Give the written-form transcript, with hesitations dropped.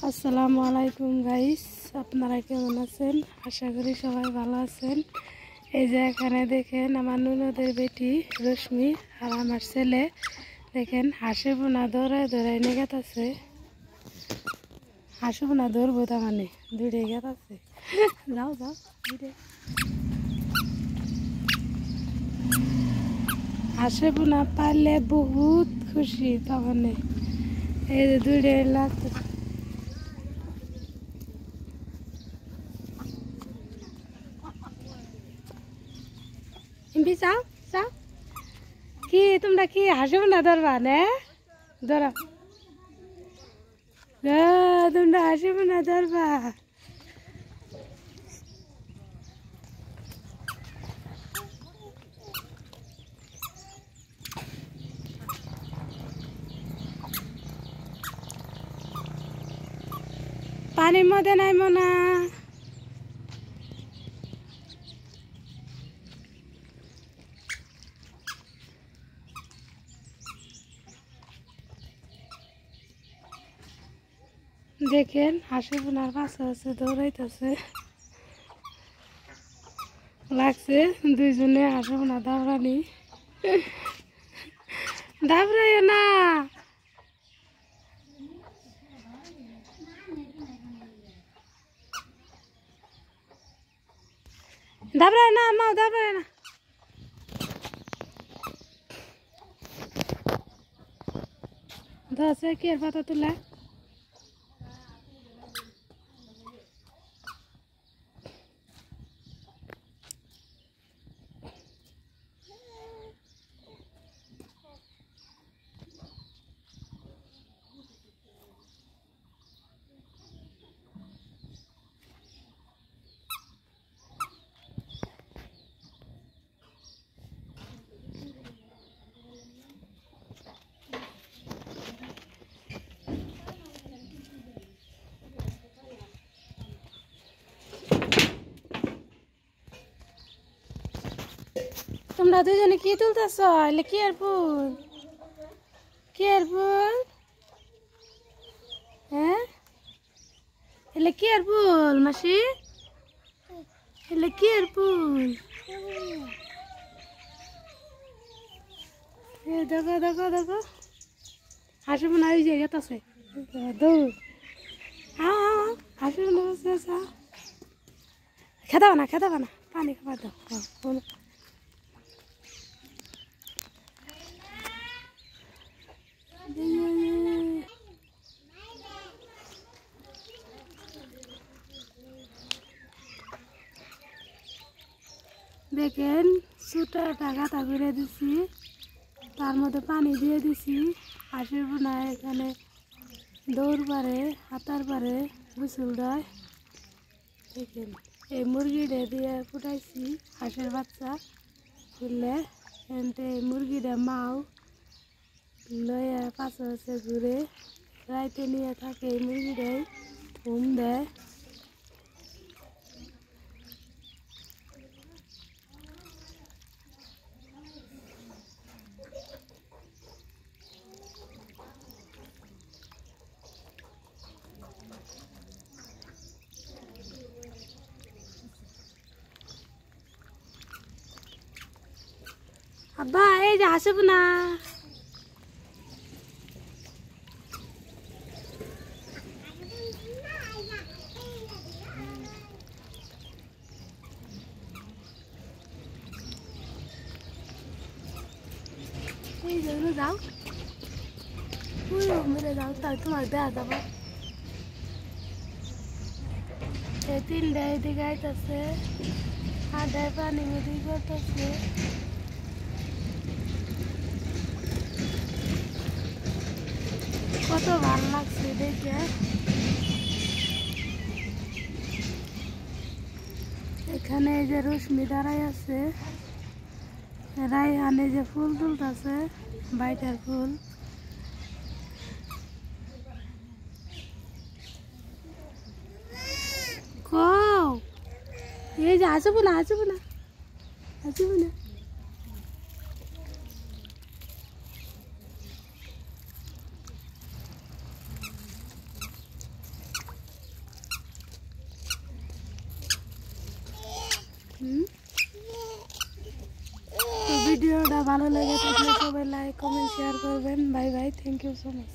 আসসালামু আলাইকুম গাইস, আপনারা কেমন আছেন? আশা করি সবাই ভালো আছেন। এই যে এখানে দেখেন আমার ননদের বেটি রশ্মি আর আমার ছেলে দেখেন হাঁসে বোনা দৌড়ায় দৌড়ায় নিয়ে গেছে। হাঁসে বোনা দৌড়বো তার মানে দূরে গেছে। যাও যাও দূরে। হাঁসে বোনা পারলে বহুত খুশি তার মানে এই যে দূরে লাগতে। যাও যাও কি তোমরা কি হাসিব না ধরবা না ধরো তোমরা হাসিব না ধরবা। পানির মধ্যে নাইমো না। দেখেন হাসি বোনার পাশে আছে দৌড়াইতেছে লাগছে দুইজনে হাসি বোনা দাবরানি দাবরাই না দাবরাই না মা দাবরাই না। ধরছে কি এর পাতা তুলে তোমরা দুজনে কি তুলতেছ? এলে কি আর ফুল? কি আর ফুল? হ্যাঁ এলে কি আর ফুল মাসি? এলে কি আর ফুল? দেখো দেখো দেখো হাসি বোনা ওই যে গেতাছে দৌড় হাসি বোনা খেতে না পানি খাবার দাও। দেখেন ছোট একটা গাঁথা করে দিছি, তার মধ্যে পানি দিয়ে দিছি। হাঁসের বোনা এখানে দৌড় পারে হাতার পারে গোসল দেয়। দেখেন এই মুরগিটা দিয়ে ফুটাইছি হাঁসের বাচ্চা ফুললে এনতে মুরগিটা মাও লয়ে পাশে পাশে ঘুরে রাইতে নিয়ে থাকে। এই মুরগিটাই ঘুম দেয়। আব্বা এই যে হাসিব না এই যে যাও মেরে যাও তাই তোমার দেয়া যাবো। এই তিনটা এদিকে আইতেছে আদায় পানি মুদি করতেছে। কত ভালো লাগছে দেখে। এখানে এই যে রশ্মি দাঁড়াই আছে, রাইহানে যে ফুল তুলতেছে বাইটার ফুল। এই যে আসবো না আসবো না আসবো না। তো ভিডিওটা ভালো লাগে থাকলে সবাই লাইক কমেন্ট শেয়ার করবেন। Bye bye, thank you so much.